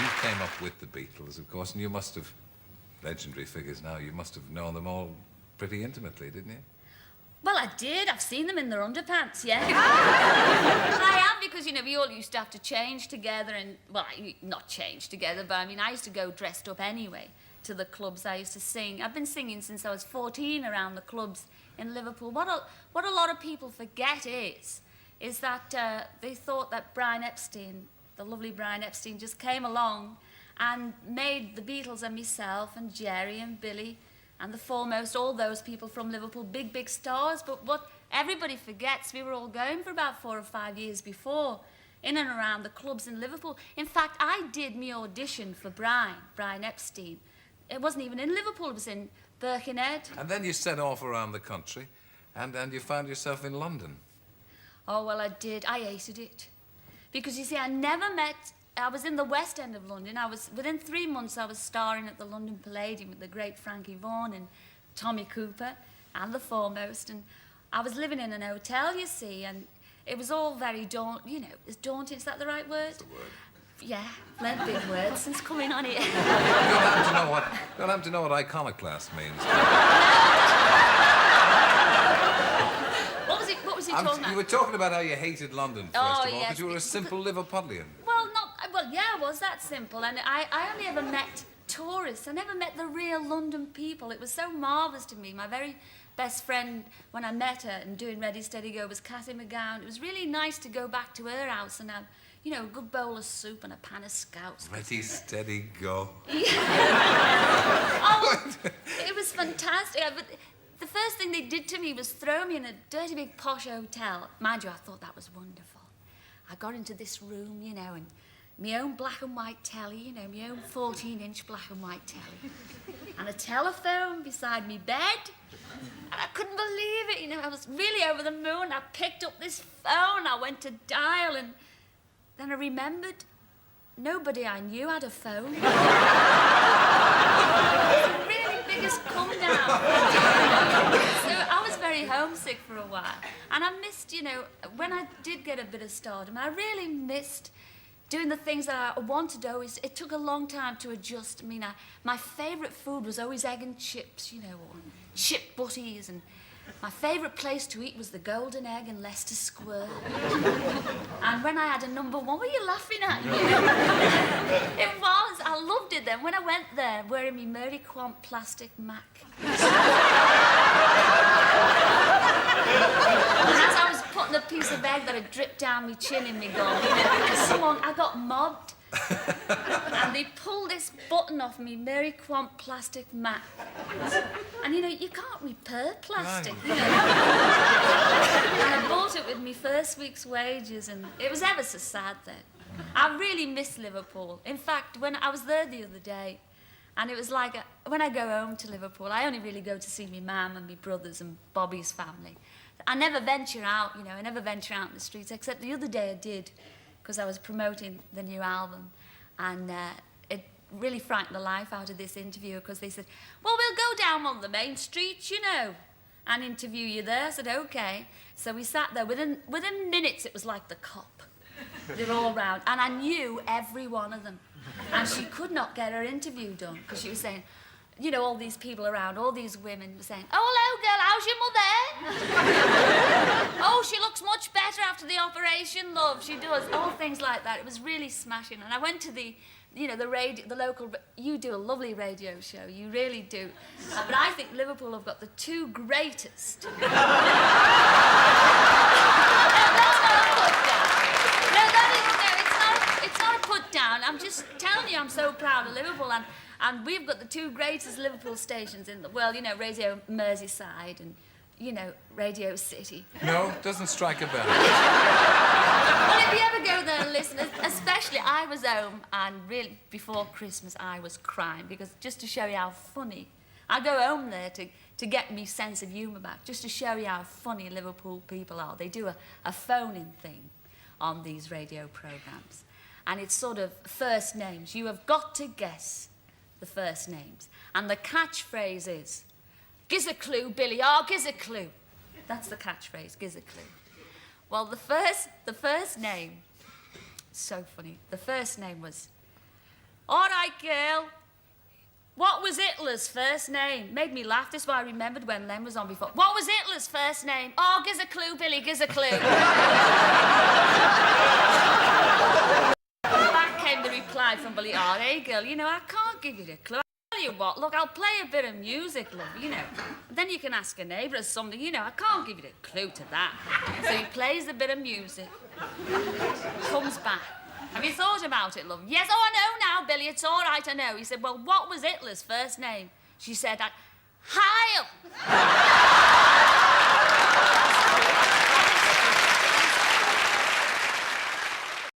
you came up with the Beatles, of course, and you must have, legendary figures now, you must have known them all pretty intimately, didn't you? Well, I did. I've seen them in their underpants, yeah. I am, because, you know, we all used to have to change together and, well, not change together, but I mean, I used to go dressed up anyway to the clubs I used to sing. I've been singing since I was 14 around the clubs in Liverpool. What a lot of people forget is that they thought that Brian Epstein, the lovely Brian Epstein, just came along and made the Beatles and myself and Jerry and Billy and the Foremost, all those people from Liverpool, big, big stars. But what everybody forgets, we were all going for about 4 or 5 years before, in and around the clubs in Liverpool. In fact, I did my audition for Brian Epstein. It wasn't even in Liverpool, it was in Birkenhead. And then you set off around the country, and you found yourself in London. Oh, well, I did. I hated it. Because, you see, I was in the West End of London. Within 3 months, I was starring at the London Palladium with the great Frankie Vaughan and Tommy Cooper and the Foremost. And I was living in an hotel, you see, and it was all very daunting. Is daunting, is that the right word? That's the word. Yeah, learned big words since coming on here. You don't happen to know what iconoclast means. What was he talking about? You were talking about how you hated London, first of all, because yes. you were a simple Liverpudlian. Well, yeah, I was that simple. And I only ever met tourists. I never met the real London people. It was so marvellous to me. My very best friend, when I met her and doing Ready, Steady, Go, was Cathy McGowan. It was really nice to go back to her house and have, you know, a good bowl of soup and a pan of scouts. Ready, steady, go. Oh, it was fantastic. But the first thing they did to me was throw me in a dirty big posh hotel. Mind you, I thought that was wonderful. I got into this room, you know, and my own black and white telly, you know, my own 14-inch black and white telly. And a telephone beside me bed. And I couldn't believe it, you know, I was really over the moon. I picked up this phone, I went to dial, and then I remembered nobody I knew had a phone. It was the really biggest come down. So I was very homesick for a while. And I missed, you know, when I did get a bit of stardom, I really missed doing the things that I wanted always. It took a long time to adjust. I mean, my favourite food was always egg and chips, you know, or chip butties, and my favourite place to eat was the Golden Egg in Leicester Square. And when I had a number one, what were you laughing at? It was. I loved it then. When I went there, wearing my Mary Quant plastic Mac. And as I was putting a piece of egg that had dripped down my chin in my gum, you know, I got mobbed. And they pulled this button off me Mary Quant plastic Mac. And, you know, you can't repair plastic, you know. And I bought it with my first week's wages, and it was ever so sad then. I really miss Liverpool. In fact, when I was there the other day, and it was like, when I go home to Liverpool, I only really go to see my mum and my brothers and Bobby's family. I never venture out, you know, I never venture out in the streets, except the other day I did, because I was promoting the new album, and it really frightened the life out of this interviewer, because they said, well, we'll go down on the main street, you know, and interview you there. I said, OK. So we sat there. Within minutes, it was like the cop. They were all round, and I knew every one of them. And she could not get her interview done, because she was saying, you know, all these people around, all these women were saying, oh, hello, girl, how's your mother? Oh, she looks much better after the operation, love, she does. All things like that. It was really smashing. And I went to the, you know, the local, you do a lovely radio show, you really do. But I think Liverpool have got the two greatest. No, it's not a put down. I'm just telling you, I'm so proud of Liverpool, and we've got the two greatest Liverpool stations in the world, you know, Radio Merseyside and, you know, Radio City. No, doesn't strike a bell. Well, if you ever go there and listen, especially I was home, and really before Christmas I was crying, because just to show you how funny, I go home there to get me sense of humour back, just to show you how funny Liverpool people are. They do a phone-in thing on these radio programmes, and it's sort of first names. You have got to guess the first names. And the catchphrase is, giz a clue, Billy, oh, giz a clue. That's the catchphrase, giz a clue. Well, the first name, so funny, the first name was All right, girl. What was Hitler's first name? Made me laugh. This is why I remembered when Len was on before. What was Hitler's first name? Oh, gives a clue, Billy, gives a clue. Back came the reply from Billy. Oh, hey, girl, you know, I can't give you the clue. I'll tell you what, look, I'll play a bit of music, love, you know. Then you can ask a neighbour or something, you know, I can't give you the clue to that. So he plays a bit of music. Comes back. Have you thought about it, love? Yes, oh, I know now, Billy, it's all right, I know. He said, well, what was Hitler's first name? She said, Heil!